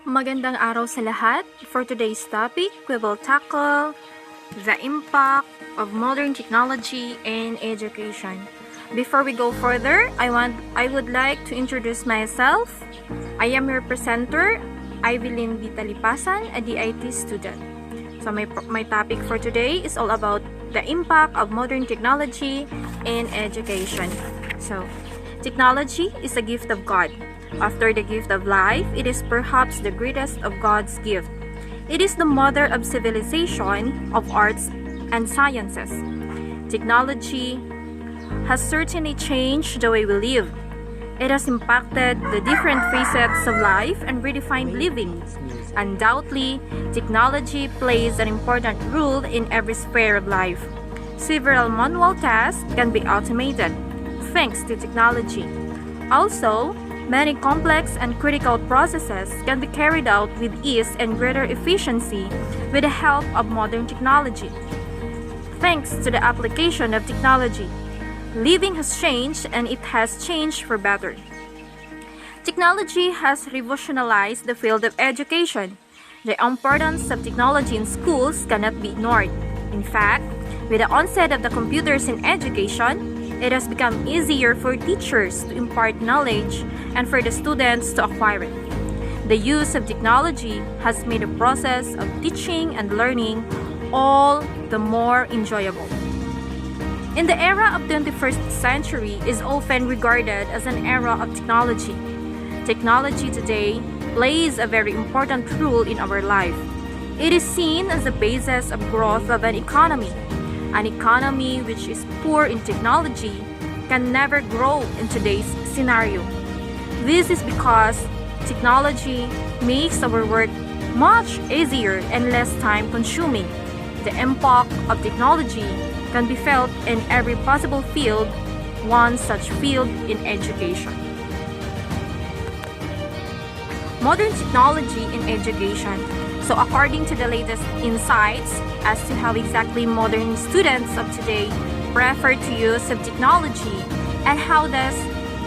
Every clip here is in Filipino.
Magandang araw sa lahat. For today's topic, we will tackle the impact of modern technology in education. Before we go further, I would like to introduce myself. I am your presenter, Evelyn B. Talipasan, a DIT student. So my topic for today is all about the impact of modern technology in education. So, technology is a gift of God. After the gift of life, it is perhaps the greatest of God's gift. It is the mother of civilization, of arts and sciences. Technology has certainly changed the way we live. It has impacted the different facets of life and redefined living. Undoubtedly, technology plays an important role in every sphere of life. Several manual tasks can be automated thanks to technology. Also, many complex and critical processes can be carried out with ease and greater efficiency with the help of modern technology. Thanks to the application of technology, living has changed and it has changed for better. Technology has revolutionized the field of education. The importance of technology in schools cannot be ignored. In fact, with the onset of the computers in education, it has become easier for teachers to impart knowledge and for the students to acquire it. The use of technology has made the process of teaching and learning all the more enjoyable. In the era of the 21st century is often regarded as an era of technology. Technology today plays a very important role in our life. It is seen as the basis of growth of an economy. An economy which is poor in technology can never grow in today's scenario. This is because technology makes our work much easier and less time-consuming. The impact of technology can be felt in every possible field, one such field in education. Modern technology in education. So according to the latest insights as to how exactly modern students of today prefer to use of technology and how does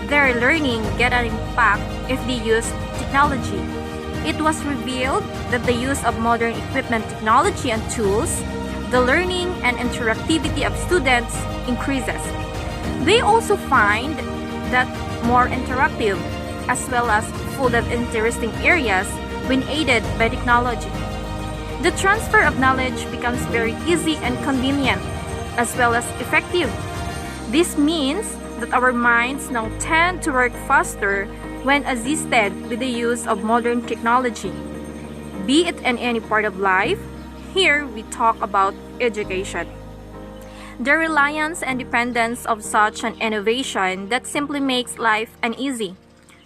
their learning get an impact if they use technology, it was revealed that the use of modern equipment, technology and tools, the learning and interactivity of students increases. They also find that more interactive as well as full of interesting areas when aided by technology. The transfer of knowledge becomes very easy and convenient, as well as effective. This means that our minds now tend to work faster when assisted with the use of modern technology. Be it in any part of life, here we talk about education. The reliance and dependence of such an innovation that simply makes life an easy,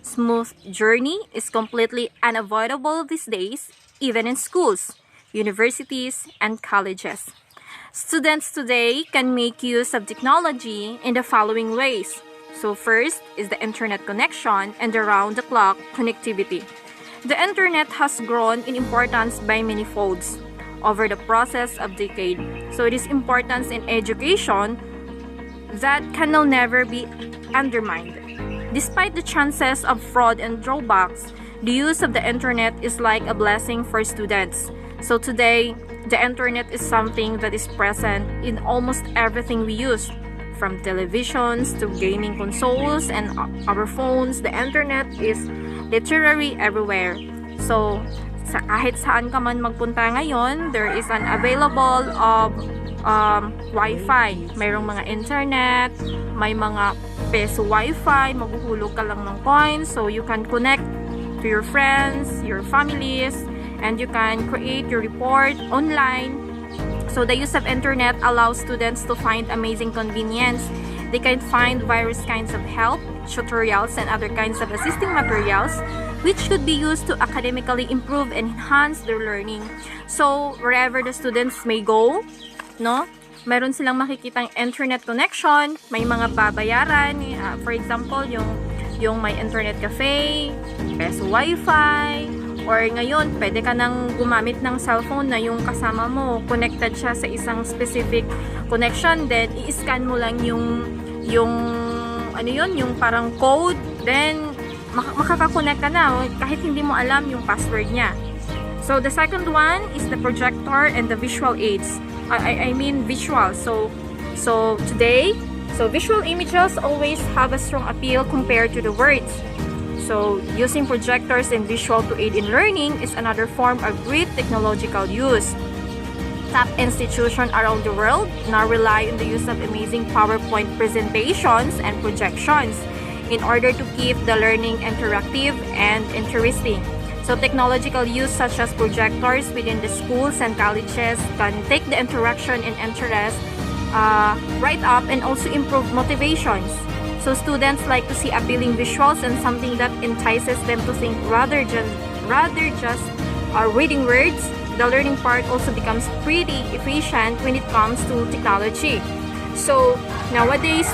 smooth journey is completely unavoidable these days, even in schools, universities, and colleges. Students today can make use of technology in the following ways. So first is the internet connection and the round-the-clock connectivity. The internet has grown in importance by many folds over the process of decade. So its importance in education that can now never be undermined. Despite the chances of fraud and drawbacks, the use of the internet is like a blessing for students. So today, the internet is something that is present in almost everything we use, from televisions to gaming consoles and our phones. The internet is literally everywhere. So kahit saan ka man magpunta ngayon, there is an available of Wi-Fi. Mayroong mga internet, may mga peso Wi-Fi, maghuhulog ka lang ng coins so you can connect to your friends, your families, and you can create your report online. So the use of internet allows students to find amazing convenience. They can find various kinds of help, tutorials, and other kinds of assisting materials which could be used to academically improve and enhance their learning. So wherever the students may go, no? Meron silang makikitang internet connection, may mga babayaran, for example, yung may internet cafe, peso wifi, or ngayon, pwede ka nang gumamit ng cellphone na yung kasama mo, connected siya sa isang specific connection, then i-scan mo lang yung parang code, then makakakonect ka na kahit hindi mo alam yung password niya. So the second one is the projector and the visual aids. I mean visual. So today, visual images always have a strong appeal compared to the words. So using projectors and visual to aid in learning is another form of great technological use. Top institutions around the world now rely on the use of amazing PowerPoint presentations and projections in order to keep the learning interactive and interesting. So technological use such as projectors within the schools and colleges can take the interaction and interest right up and also improve motivations. So students like to see appealing visuals and something that entices them to think rather just reading words. The learning part also becomes pretty efficient when it comes to technology. So nowadays,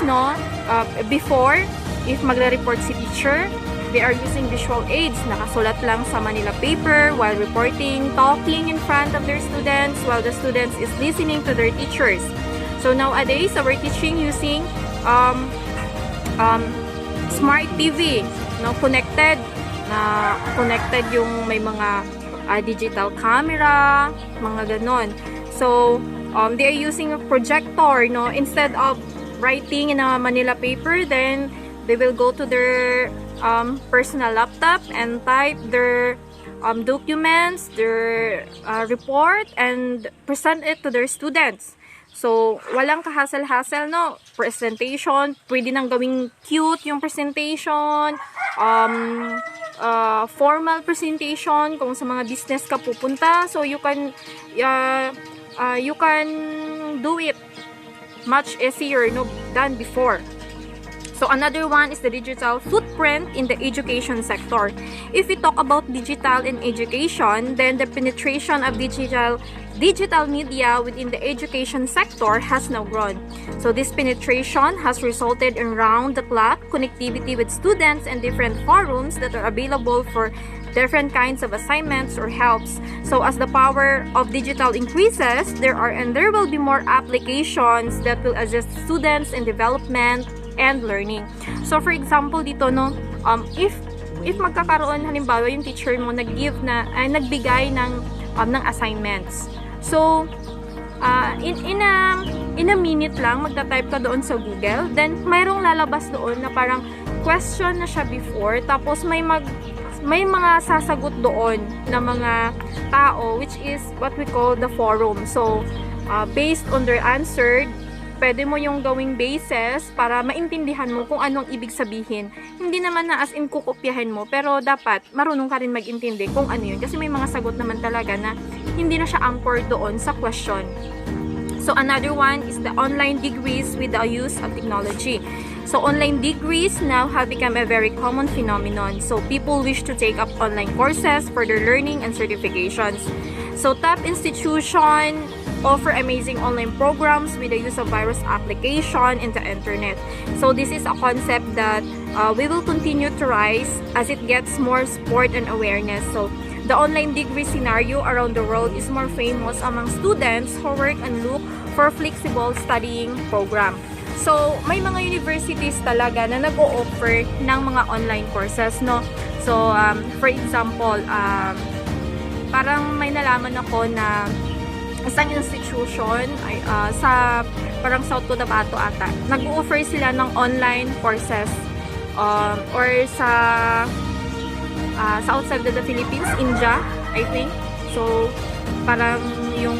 before, if magre-report si teacher, they are using visual aids. Nakasulat lang sa Manila paper while reporting, talking in front of their students while the students is listening to their teachers. So nowadays, we're teaching using smart TV, connected yung may mga digital camera, mga ganon. So they are using a projector, instead of writing in a Manila paper, then they will go to their personal laptop and type their documents, their report, and present it to their students. So, walang kahasel-hasel, presentation, pwede nang gawing cute yung presentation, formal presentation, kung sa mga business ka pupunta, so you can do it much easier than before. So another one is the digital footprint in the education sector. If we talk about digital in education, then the penetration of digital media within the education sector has now grown. So this penetration has resulted in round-the-clock connectivity with students and different forums that are available for different kinds of assignments or helps. So as the power of digital increases, there will be more applications that will assist students in development and learning. So for example dito if magkakaroon halimbawa yung teacher mo nagbigay ng assignments. So in a minute lang magta-type ka doon sa Google, then mayroong lalabas doon na parang question na siya before, tapos may mga sasagot doon na mga tao, which is what we call the forum. So based on their answer, pwede mo yung gawing basis para maintindihan mo kung anong ibig sabihin. Hindi naman na as in kukopyahin mo, pero dapat marunong ka rin mag-intindi kung ano yun. Kasi may mga sagot naman talaga na hindi na siya anchored doon sa question. So another one is the online degrees with the use of technology. So online degrees now have become a very common phenomenon. So people wish to take up online courses for their learning and certifications. So top institution offer amazing online programs with the use of various application in the internet. So this is a concept that we will continue to rise as it gets more support and awareness. So the online degree scenario around the world is more famous among students who work and look for flexible studying program. So may mga universities talaga na nag-o-offer ng mga online courses, So for example, parang may nalaman ako na isang institution sa parang South Cotabato ata, nag-offer sila ng online courses or sa outside of the Philippines, India, I think. So parang yung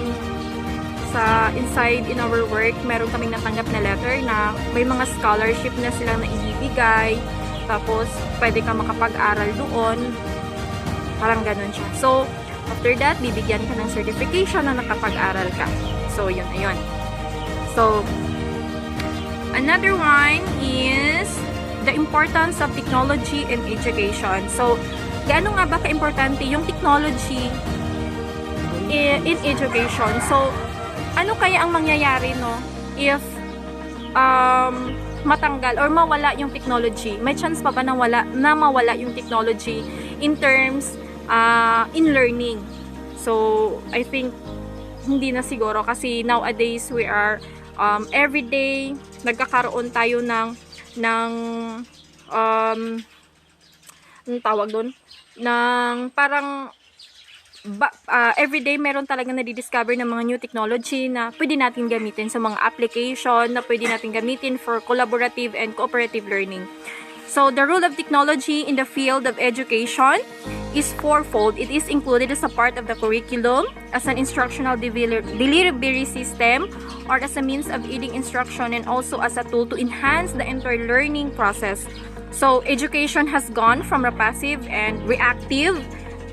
sa inside in our work, meron kaming natanggap na letter na may mga scholarship na silang naibibigay, tapos pwede ka makapag-aral doon, parang ganun siya. So after that, bibigyan ka ng certification na nakapag-aral ka. So, yun. So, another one is the importance of technology in education. So, gaano nga ba ka-importante yung technology in education? So, ano kaya ang mangyayari, if matanggal or mawala yung technology? May chance pa ba na mawala yung technology in terms in learning? So I think hindi na siguro, kasi nowadays we are everyday nagkakaroon tayo ng yung tawag doon, ng parang everyday meron talaga na-discover ng mga new technology na pwede natin gamitin sa mga application, na pwede natin gamitin for collaborative and cooperative learning. So, the role of technology in the field of education is fourfold. It is included as a part of the curriculum, as an instructional delivery system, or as a means of aiding instruction, and also as a tool to enhance the entire learning process. So, education has gone from a passive and reactive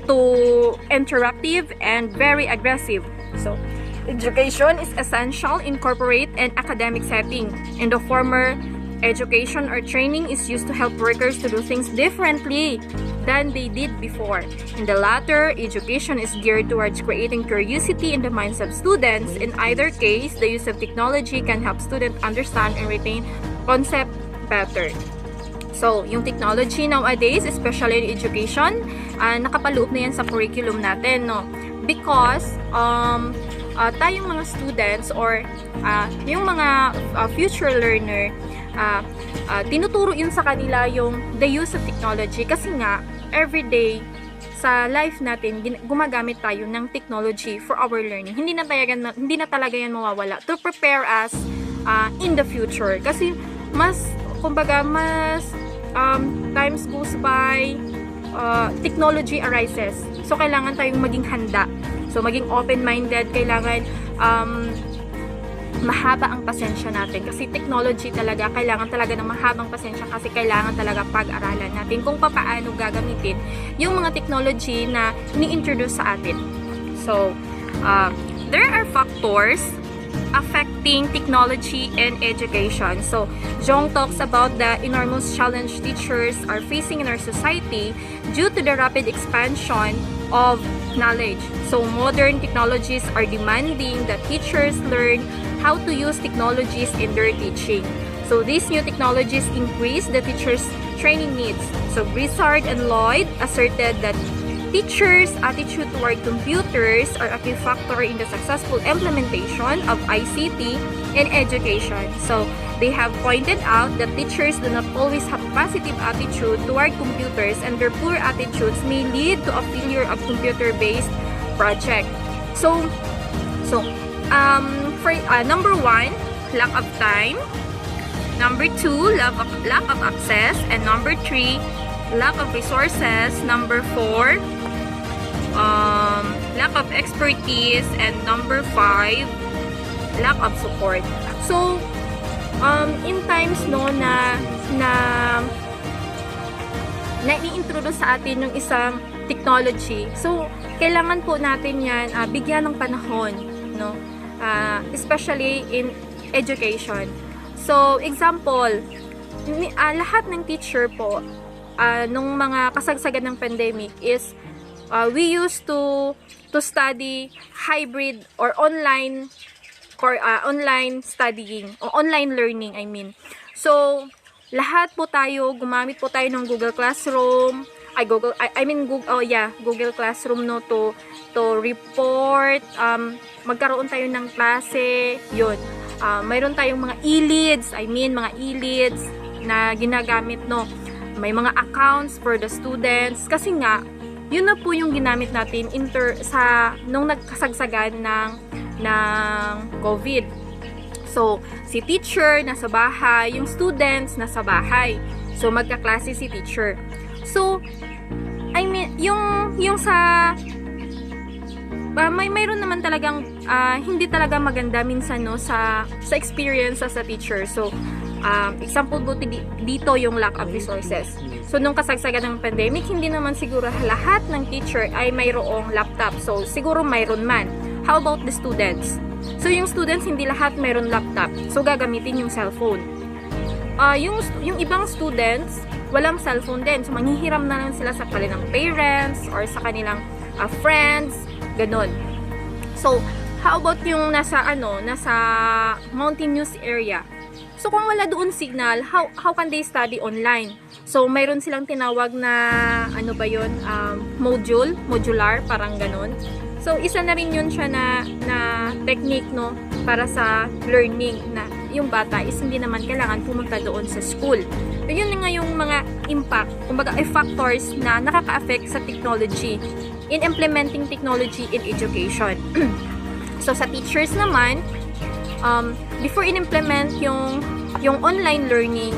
to interactive and very aggressive. So, education is essential in corporate and academic setting. In the former, education or training is used to help workers to do things differently than they did before. In the latter, education is geared towards creating curiosity in the minds of students. In either case, the use of technology can help students understand and retain concept better. So, yung technology nowadays, especially in education, nakapaloob na yan sa curriculum natin, no? Because, tayong mga students or yung mga future learner, tinuturo yun sa kanila yung the use of technology. Kasi nga, everyday, sa life natin, gumagamit tayo ng technology for our learning. Hindi na talaga yan mawawala to prepare us in the future. Kasi, kumbaga, times goes by, technology arises. So, kailangan tayong maging handa. So, maging open-minded, kailangan mahaba ang pasensya natin. Kasi technology talaga, kailangan talaga ng mahabang pasensya kasi kailangan talaga pag-aralan natin kung paano gagamitin yung mga technology na ni-introduce sa atin. So, there are factors affecting technology and education. So, Jong talks about the enormous challenge teachers are facing in our society due to the rapid expansion of knowledge. So, modern technologies are demanding that teachers learn how to use technologies in their teaching. So, these new technologies increase the teachers' training needs. So, Brizard and Lloyd asserted that teachers' attitude toward computers are a key factor in the successful implementation of ICT in education. So, they have pointed out that teachers do not always have a positive attitude toward computers, and their poor attitudes may lead to a failure of computer-based project. So, for number 1, lack of time. Number 2, lack of access. And number 3, lack of resources. Number 4, lack of expertise. And number 5, lack of support. So, in times no na i-introduce sa atin ng isang technology, so kailangan po natin yan bigyan ng panahon, no? Especially in education. So, example, lahat ng teacher po nung mga kasagsagan ng pandemic is we used to study hybrid or online studying o online learning, I mean. So, lahat po tayo gumamit po tayo ng Google Classroom, Google Classroom no to report, magkaroon tayo ng klase, yun. Mayroon tayong mga e-leads, mga e-leads na ginagamit, no. May mga accounts for the students kasi nga yun na po yung ginamit natin nung nagkasagsagan ng COVID. So, si teacher nasa bahay, yung students nasa bahay. So, magkaklase si teacher. So, yung sa mayroon naman talagang hindi talaga maganda minsan no sa experience as a teacher. So, example po dito yung lack of resources. So, nung kasagsagan ng pandemic, hindi naman siguro lahat ng teacher ay mayroong laptop. So, siguro mayroon man. How about the students? So, yung students, hindi lahat mayroon laptop. So, gagamitin yung cellphone. Yung ibang students, walang cellphone din. So, manghihiram na lang sila sa kanilang parents or sa kanilang friends. Ganon. So, how about yung nasa mountainous area? So, kung wala doon signal, how can they study online? So, mayroon silang tinawag na, modular, parang ganon. So, isa na rin yun siya na technique, no, para sa learning na yung bata is hindi naman kailangan pumunta doon sa school. yun nga yung mga impact, kumbaga factors na nakaka-affect sa technology in implementing technology in education. So sa teachers naman, before in-implement yung online learning,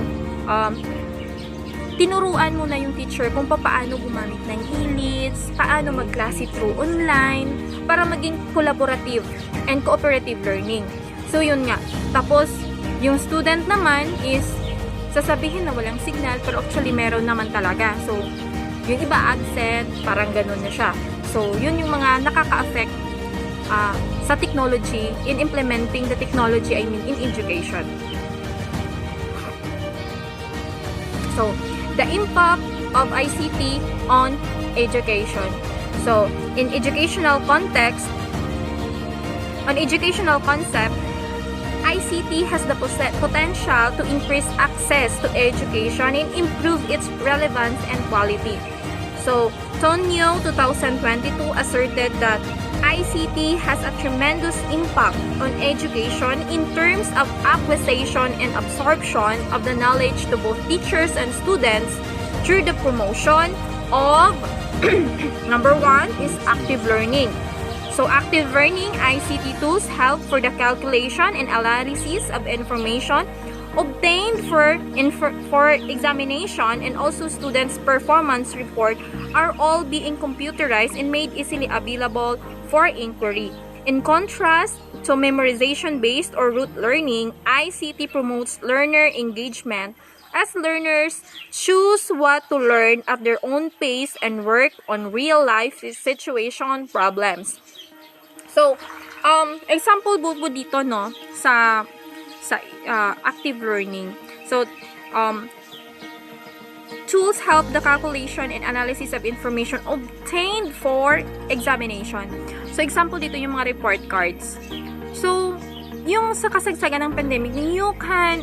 tinuruan mo na yung teacher kung paano gumamit ng e-leads, paano mag-klase through online, para maging collaborative and cooperative learning. So yun nga. Tapos, yung student naman is sasabihin na walang signal, pero actually meron naman talaga. So, yung iba absent, parang ganun na siya. So, yun yung mga nakaka-affect sa technology, in implementing the technology, in education. So, the impact of ICT on education. So, in educational context, on educational concept, ICT has the potential to increase access to education and improve its relevance and quality. So, Tonyo 2022 asserted that ICT has a tremendous impact on education in terms of acquisition and absorption of the knowledge to both teachers and students through the promotion of number 1 is active learning. So active learning ICT tools help for the calculation and analysis of information obtained for examination, and also students' performance report are all being computerized and made easily available for inquiry. In contrast to memorization-based or rote learning, ICT promotes learner engagement as learners choose what to learn at their own pace and work on real-life situation problems. So, example po dito, no, sa active learning. So, tools help the calculation and analysis of information obtained for examination. So, example dito yung mga report cards. So, yung sa kasagsagan ng pandemic, you can,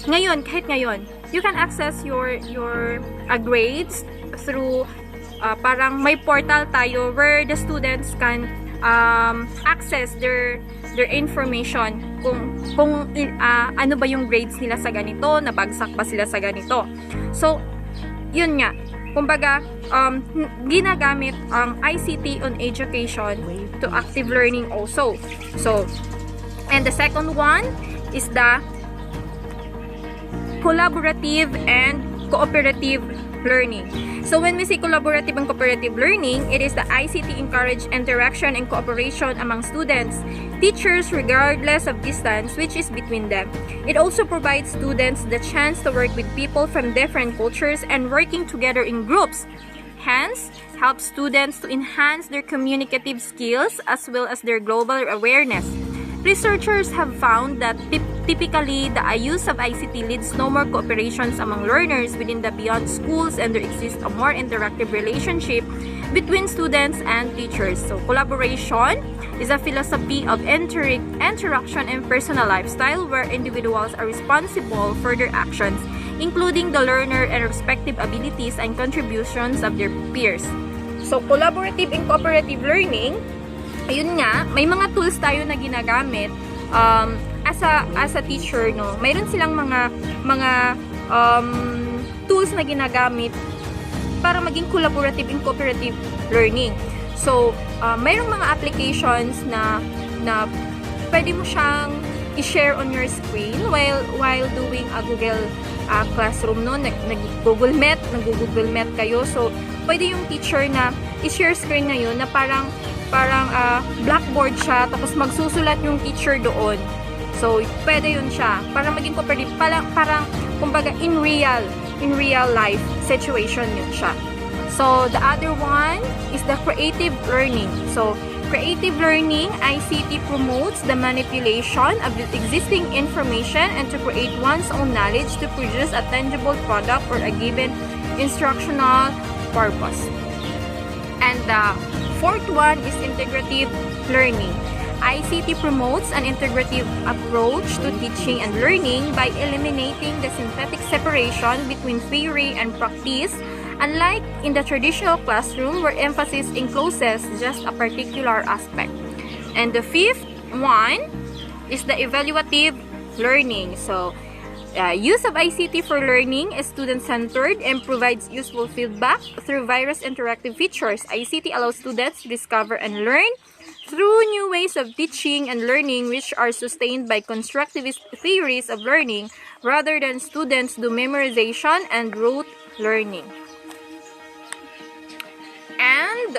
ngayon, kahit ngayon, you can access your grades through, parang may portal tayo where the students can access their information kung ano ba yung grades nila sa ganito, nabagsak ba sila sa ganito. So, yun nga. Kumbaga, ginagamit ang ICT on education to active learning also. So, and the second one is the collaborative and cooperative learning. So when we say collaborative and cooperative learning, it is the ICT encourage interaction and cooperation among students, teachers regardless of distance which is between them. It also provides students the chance to work with people from different cultures and working together in groups. Hence, helps students to enhance their communicative skills as well as their global awareness. Researchers have found that typically the use of ICT leads no more cooperations among learners within the beyond schools, and there exists a more interactive relationship between students and teachers. So collaboration is a philosophy of interaction and personal lifestyle where individuals are responsible for their actions, including the learner and respective abilities and contributions of their peers. So collaborative and cooperative learning, ayun nga, may mga tools tayo na ginagamit as a teacher, no. Mayroon silang mga tools na ginagamit para maging collaborative and cooperative learning. So, mayroong mga applications na pwede mo siyang i-share on your screen while doing a Google Classroom, no. Nag-Google Meet kayo. So, pwede yung teacher na i-share screen ngayon na parang blackboard siya, tapos magsusulat yung teacher doon. So, pwede yun siya. Para maging cooperative, parang kumbaga in real life situation yun siya. So, the other one is the creative learning. So, creative learning, ICT promotes the manipulation of the existing information and to create one's own knowledge to produce a tangible product or a given instructional purpose. And the fourth one is integrative learning. ICT promotes an integrative approach to teaching and learning by eliminating the synthetic separation between theory and practice, unlike in the traditional classroom where emphasis encloses just a particular aspect. And the fifth one is the evaluative learning. So, Use of ICT for learning is student-centered and provides useful feedback through various interactive features. ICT allows students to discover and learn through new ways of teaching and learning which are sustained by constructivist theories of learning rather than students do memorization and rote learning. And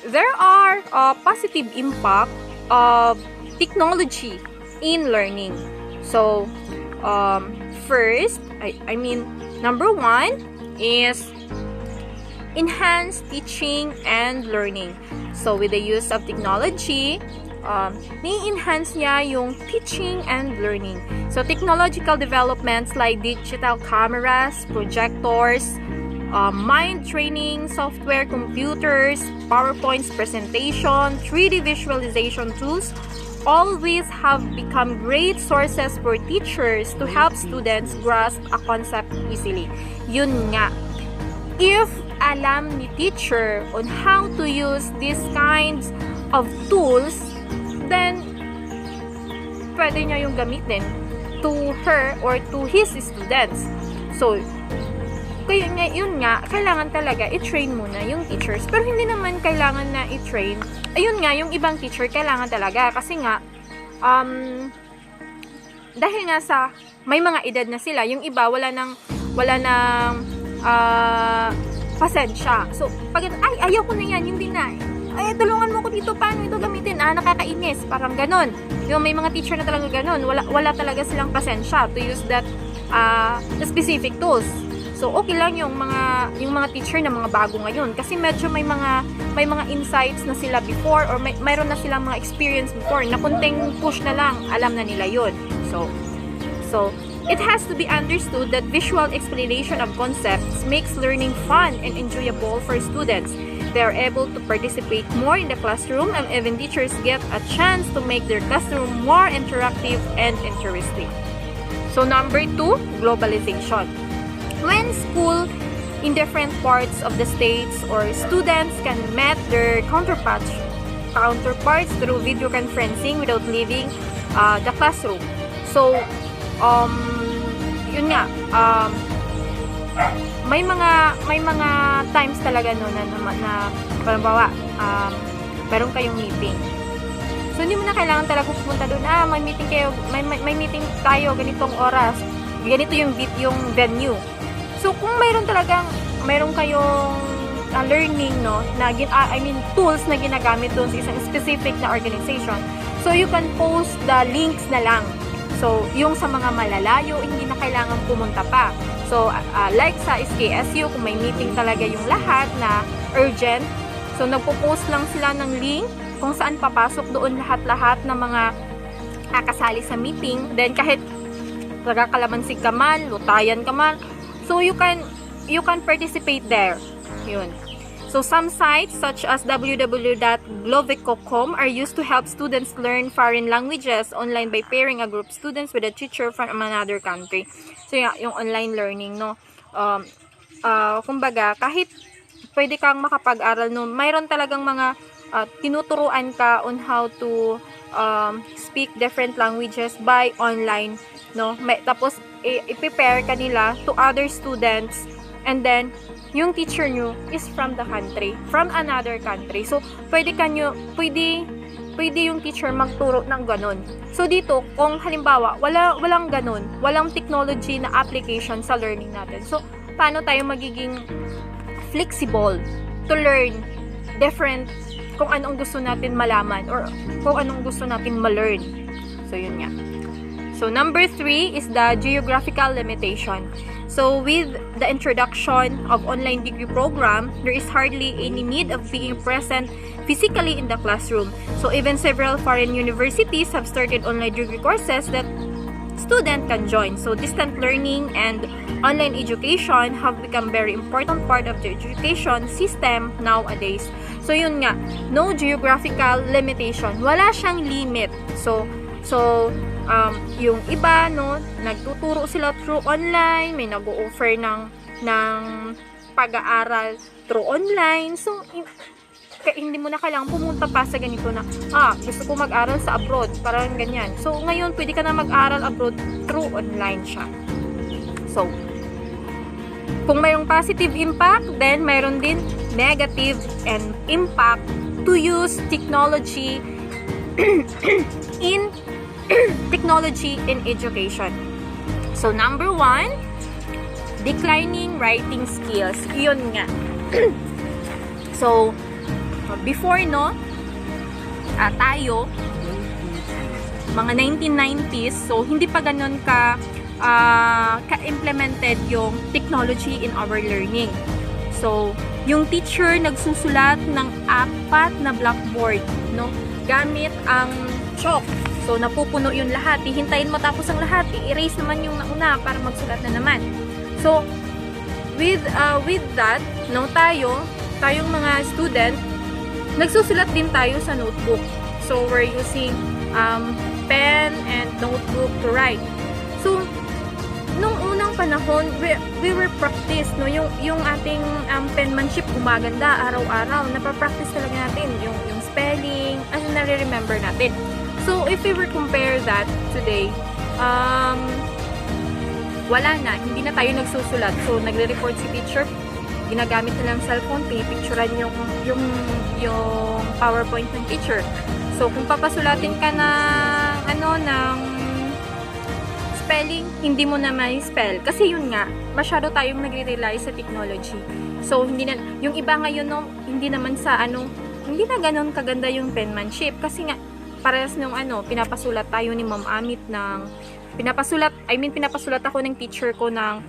there are positive impact of technology in learning. So, first, number one is enhanced teaching and learning. So, with the use of technology, ni-enhance niya yung teaching and learning. So, technological developments like digital cameras, projectors, mind training software, computers, PowerPoint's presentation, 3D visualization tools, always have become great sources for teachers to help students grasp a concept easily. Yun nga, if alam ni teacher on how to use these kinds of tools, then pwede niya yung gamitin to her or to his students. So, yun nga, kailangan talaga i-train muna yung teachers. Pero hindi naman kailangan na i-train. Ayun nga, yung ibang teacher kailangan talaga. Kasi nga, dahil nga sa may mga edad na sila, yung iba wala nang pasensya. So, pag ayaw ko na yan, hindi na. Ay, tulungan mo ko dito, paano ito gamitin? Nakakainis. Parang ganon. Yung may mga teacher na talaga ganon. Wala talaga silang pasensya to use that specific tools. So okay lang yung mga teacher na mga bago ngayon kasi medyo may mga insights na sila before or mayroon na silang mga experience before na kunting push na lang alam na nila yun. So it has to be understood that visual explanation of concepts makes learning fun and enjoyable for students. They are able to participate more in the classroom and even teachers get a chance to make their classroom more interactive and interesting. So number 2, globalization. When school in different parts of the states or students can meet their counterparts through video conferencing without leaving the classroom. So, yun nga, may mga times talaga no na halimbawa, meron kayong meeting. So, hindi mo na kailangan talaga pupunta doon, may meeting kayo, may meeting tayo ganitong oras. Ganito yung venue. So, kung mayroon kayong learning, no, tools na ginagamit doon sa isang specific na organization, so you can post the links na lang. So, yung sa mga malalayo, hindi na kailangan pumunta pa. So, like sa SKSU, kung may meeting talaga yung lahat na urgent, so nagpo-post lang sila ng link kung saan papasok doon lahat-lahat ng mga kasali sa meeting. Then, kahit nagkakalamansi ka man, lutayan ka man, so you can participate there. Yun. So some sites such as www.glovico.com are used to help students learn foreign languages online by pairing a group of students with a teacher from another country. So yung online learning, no. Kumbaga, kahit pwede kang makapag-aral, no, mayroon talagang mga tinuturuan ka on how to speak different languages by online, no. Tapos i-prepare ka nila to other students, and then yung teacher nyo is from another country. So pwede yung teacher magturo ng ganon. So dito, kung halimbawa walang ganon, walang technology na application sa learning natin, so paano tayo magiging flexible to learn different, kung anong gusto natin malaman or kung anong gusto natin ma-learn. So yun nga. So, number 3 is the geographical limitation. So, with the introduction of online degree program, there is hardly any need of being present physically in the classroom. So, even several foreign universities have started online degree courses that student can join. So, distant learning and online education have become very important part of the education system nowadays. So, yun nga, no geographical limitation. Wala siyang limit. So, yung iba, no, nagtuturo sila through online, may nag-o-offer ng pag-aaral through online. So, hindi mo na kailangan pumunta pa sa ganito na, gusto ko mag-aral sa abroad, parang ganyan. So, ngayon, pwede ka na mag-aral abroad through online siya. So, kung mayroong positive impact, then mayroon din negative and impact to use technology in technology in education. So, number 1, declining writing skills. Yun nga. So, before, no, tayo, mga 1990s, so hindi pa ganun ka-implemented yung technology in our learning. So, yung teacher nagsusulat ng 4 na blackboard, no, gamit ang chalk. So, napupuno yung lahat. Hihintayin mo tapos ang lahat. I-erase naman yung nauna para magsulat na naman. So, with that, no, tayong mga student, nagsusulat din tayo sa notebook. So, we're using pen and notebook to write. So, nung unang panahon, we were practice, no, yung ating penmanship gumaganda araw-araw. Napapractice talaga natin yung spelling, as nare-remember natin. So, if we were compare that today, wala na, hindi na tayo nagsusulat. So, nagre-report si teacher, ginagamit na lang cellphone, pinipicturan yung PowerPoint ng teacher. So, kung papasulatin ka ng spelling, hindi mo na may spell. Kasi yun nga, masyado tayong nagre-rely sa technology. So, yung iba ngayon, no, hindi naman hindi na ganun kaganda yung penmanship. Kasi nga, parehas nung pinapasulat tayo ni Ma'am Amit pinapasulat ako ng teacher ko ng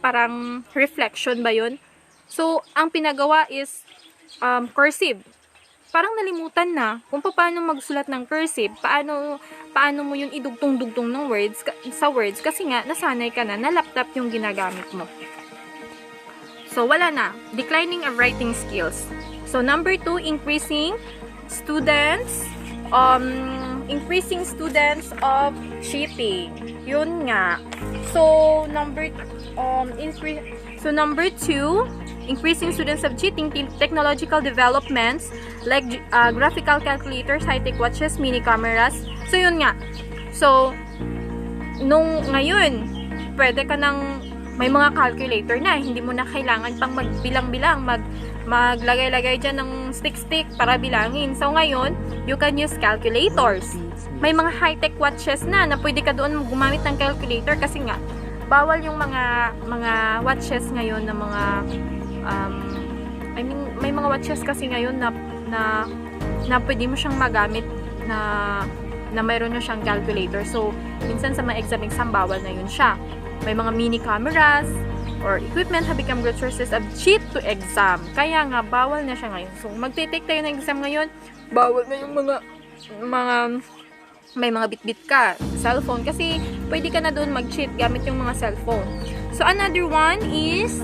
parang reflection ba yun? So, ang pinagawa is cursive. Parang nalimutan na kung paano magsulat ng cursive, paano mo yun idugtong-dugtong ng words kasi nga nasanay ka na laptop yung ginagamit mo. So, wala na. Declining of writing skills. So, number 2, increasing students of cheating. Yun nga. So, number 2, increasing students of cheating, technological developments like graphical calculators, high-tech watches, mini cameras. So, yun nga. So, ngayon, pwede ka may mga calculator na, hindi mo na kailangan pang magbilang-bilang, maglagay-lagay dyan ng stick-stick para bilangin. So, ngayon, you can use calculators. May mga high-tech watches na pwede ka doon gumamit ng calculator kasi nga, bawal yung mga watches ngayon na mga, may mga watches kasi ngayon na pwede mo siyang magamit na mayroon na siyang calculator. So, minsan sa mga exam, bawal na yun siya. May mga mini cameras or equipment have become good sources of cheat to exam. Kaya nga, bawal na siya ngayon. So, magte-take tayo ng exam ngayon, bawal na yung may mga bit-bit ka, cellphone, kasi pwede ka na doon mag-cheat gamit yung mga cellphone. So, another one is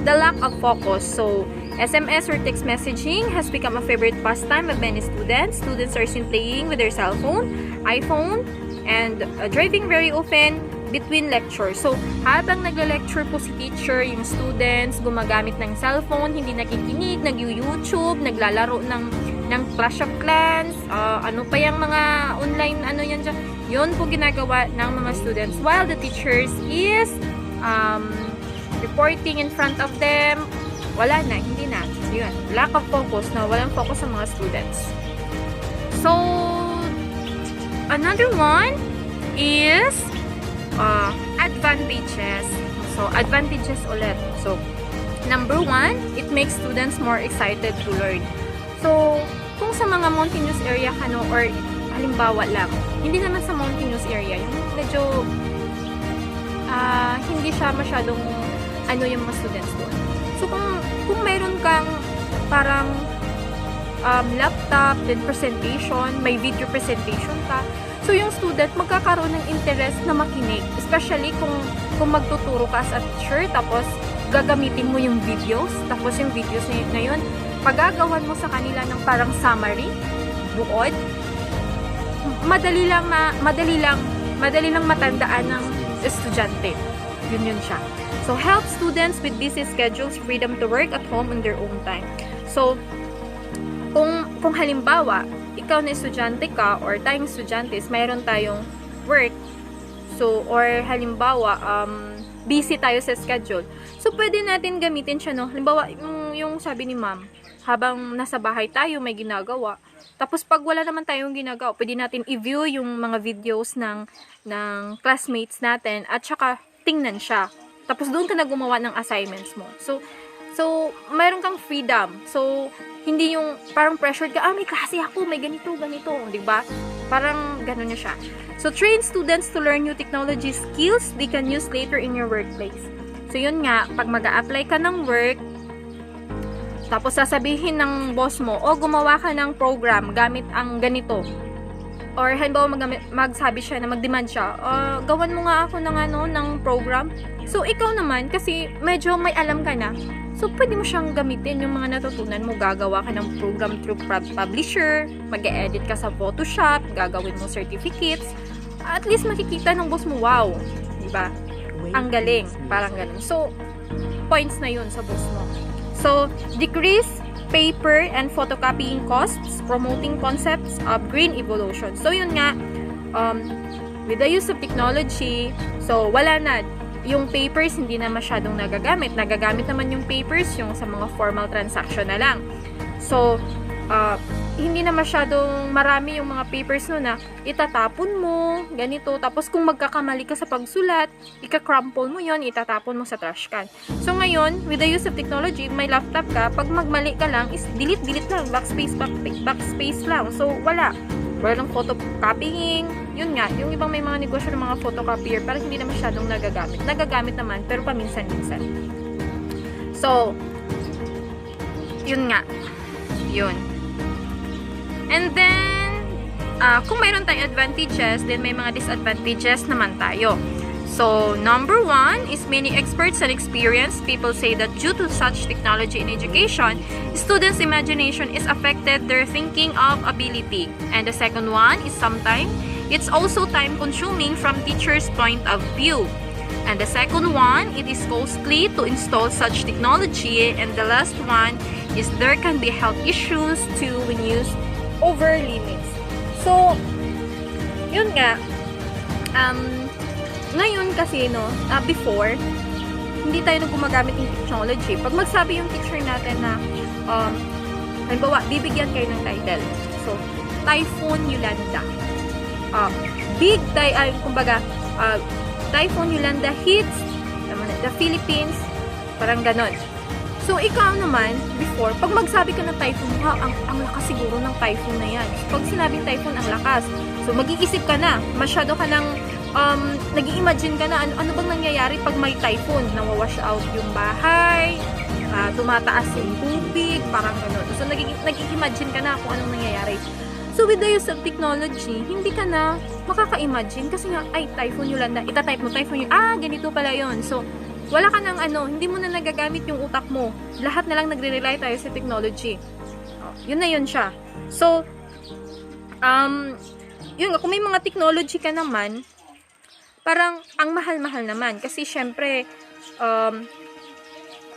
the lack of focus. So, SMS or text messaging has become a favorite pastime of many students. Students are seen playing with their cellphone, iPhone, and driving very often between lectures. So, habang nagla-lecture po si teacher, yung students gumagamit ng cellphone, hindi nakikinig, nag-YouTube, naglalaro ng Clash of Clans, ano pa yung mga online, yan dyan. Yun po ginagawa ng mga students while the teachers is reporting in front of them. Wala na, hindi na. So, yun. Lack of focus, na walang focus sa mga students. So, another one is advantages. So, advantages ulit. So, number 1, it makes students more excited to learn. So, kung sa mga mountainous area ka, no, or halimbawa lang, hindi naman sa mountainous area, yung medyo hindi siya masyadong yung mga students doon. So, kung meron kang parang laptop, then presentation, may video presentation ka, so yung student magkakaroon ng interest na makinig, especially kung magtuturo ka as a teacher, tapos gagamitin mo yung videos, tapos yung videos na yun, pagagawan mo sa kanila ng parang summary, buod, madali lang matandaan ng estudyante. Yun siya. So, help students with busy schedules freedom to work at home on their own time. So, kung halimbawa, ikaw na estudyante ka or tayong estudyante, mayroon tayong work. So, or halimbawa, busy tayo sa schedule. So, pwede natin gamitin siya, no? Halimbawa, yung sabi ni ma'am, habang nasa bahay tayo, may ginagawa. Tapos, pag wala naman tayong ginagawa, pwede natin i-view yung mga videos ng classmates natin at saka tingnan siya. Tapos, doon ka na gumawa ng assignments mo. So, mayroon kang freedom. So, hindi yung parang pressured ka, may klase ako, may ganito, di ba? Parang gano'n niya siya. So, train students to learn new technology skills they can use later in your workplace. So, yun nga, pag mag-a-apply ka ng work, tapos sasabihin ng boss mo, gumawa ka ng program gamit ang ganito. Or halimbawa magsabi siya na mag-demand siya, gawan mo nga ako ng program. So, ikaw naman, kasi medyo may alam ka na, so pwede mo siyang gamitin yung mga natutunan mo. Gagawa ka ng program through publisher, mag-e-edit ka sa Photoshop, gagawin mo certificates, at least makikita ng boss mo, wow, diba? Ang galing, parang ganun. So, points na yun sa boss mo. So, decrease paper and photocopying costs, promoting concepts of green evolution. So, yun nga, with the use of technology, so, wala na. Yung papers, hindi na masyadong nagagamit. Nagagamit naman yung papers, yung sa mga formal transaction na lang. So, hindi na masyadong marami yung mga papers no na itatapon mo, ganito. Tapos, kung magkakamali ka sa pagsulat, ika-crumple mo yon, itatapon mo sa trash can. So, ngayon, with the use of technology, may laptop ka, pag magmali ka lang, is delete lang, backspace lang. So, wala ng photocopying. Yun nga, yung ibang may mga negosyo ng mga photocopier, parang hindi na masyadong nagagamit. Nagagamit naman, pero paminsan-minsan. So, yun nga. Yun. And then, kung mayroon tayong advantages, then may mga disadvantages naman tayo. So, number 1 is many experts and experienced people say that due to such technology in education, students' imagination is affected their thinking of ability. And the second one is sometimes it's also time-consuming from teachers' point of view. And the second one, it is costly to install such technology. And the last one is there can be health issues too when used over limits. So, yun nga, ngayon kasi, before, hindi tayo gumagamit ng technology. Pag magsabi yung teacher natin na, halimbawa, bibigyan kayo ng title. So, Typhoon Yolanda. Typhoon Yolanda hits the Philippines. Parang ganon. So, ikaw naman, before, pag magsabi ka ng typhoon, ang lakas siguro ng typhoon na yan. So, pag sinabing typhoon, ang lakas. So, mag-iisip ka na. Masyado ka ng nag-i-imagine ka na ano bang nangyayari pag may typhoon, nawawash out yung bahay, tumataas yung tubig, parang gano'n. So, nag-i-imagine ka na kung anong nangyayari. So, with the use of technology, hindi ka na makaka-imagine kasi nga, typhoon Yolanda, itatype mo, typhoon yun, ganito pala yun. So, wala ka ng hindi mo na nagagamit yung utak mo. Lahat na lang nagre-rely tayo sa technology. Yun na yun siya. So, yun nga, kung may mga technology ka naman, parang ang mahal-mahal naman. Kasi syempre,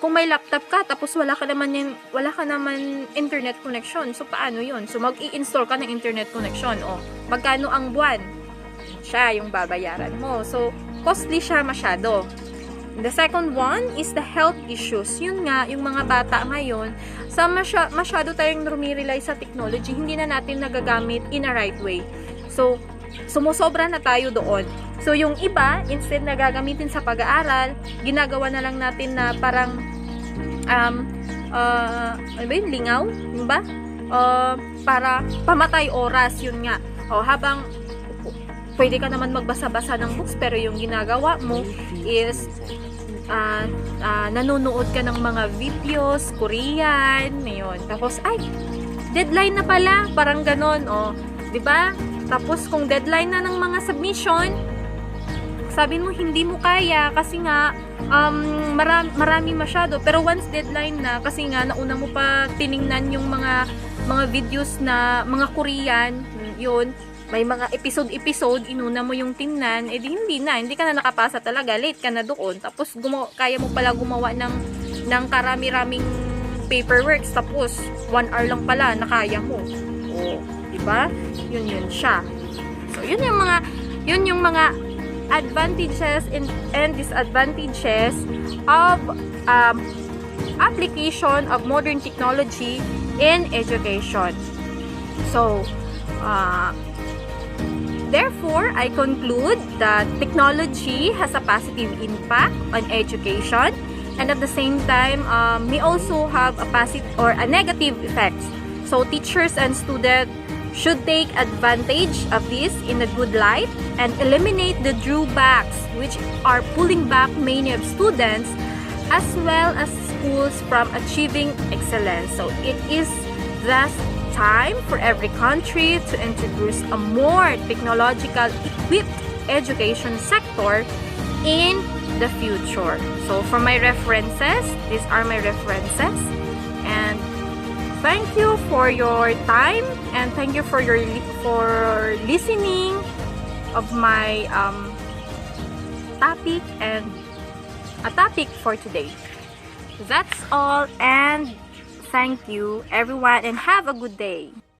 kung may laptop ka, tapos wala ka naman internet connection. So, paano yun? So, mag-i-install ka ng internet connection. Magkano ang buwan? Siya yung babayaran mo. So, costly siya masyado. The second one is the health issues. Yun nga, yung mga bata ngayon, masyado tayong rumirely sa technology, hindi na natin nagagamit in a right way. So, sumusobra na tayo doon. So, yung iba, instead na gagamitin sa pag-aaral, ginagawa na lang natin na parang, lingaw? Yung ba? Para pamatay oras, yun nga. Habang pwede ka naman magbasa-basa ng books, pero yung ginagawa mo is nanonood ka ng mga videos, Korean, yun. Tapos, deadline na pala, parang ganon, diba? Tapos, kung deadline na ng mga submission, sabi mo, hindi mo kaya, kasi nga, marami masyado. Pero once deadline na, kasi nga, nauna mo pa tiningnan yung mga videos na, mga Korean, yun, may mga episode, inuna mo yung timnan, edi hindi ka na nakapasa talaga, late ka na doon, tapos kaya mo pala gumawa ng karami-raming paperworks, tapos 1 hour lang pala nakaya mo. O, diba? Yun siya. So, yun yung mga advantages and disadvantages of application of modern technology in education. So, therefore, I conclude that technology has a positive impact on education, and at the same time, may also have a positive or a negative effect. So, teachers and students should take advantage of this in a good light and eliminate the drawbacks which are pulling back many of students as well as schools from achieving excellence. So it is thus time for every country to introduce a more technological equipped education sector in the future. So for my references, these are my references, and thank you for your time, and thank you for listening of my topic and a topic for today. That's all, and thank you everyone, and have a good day.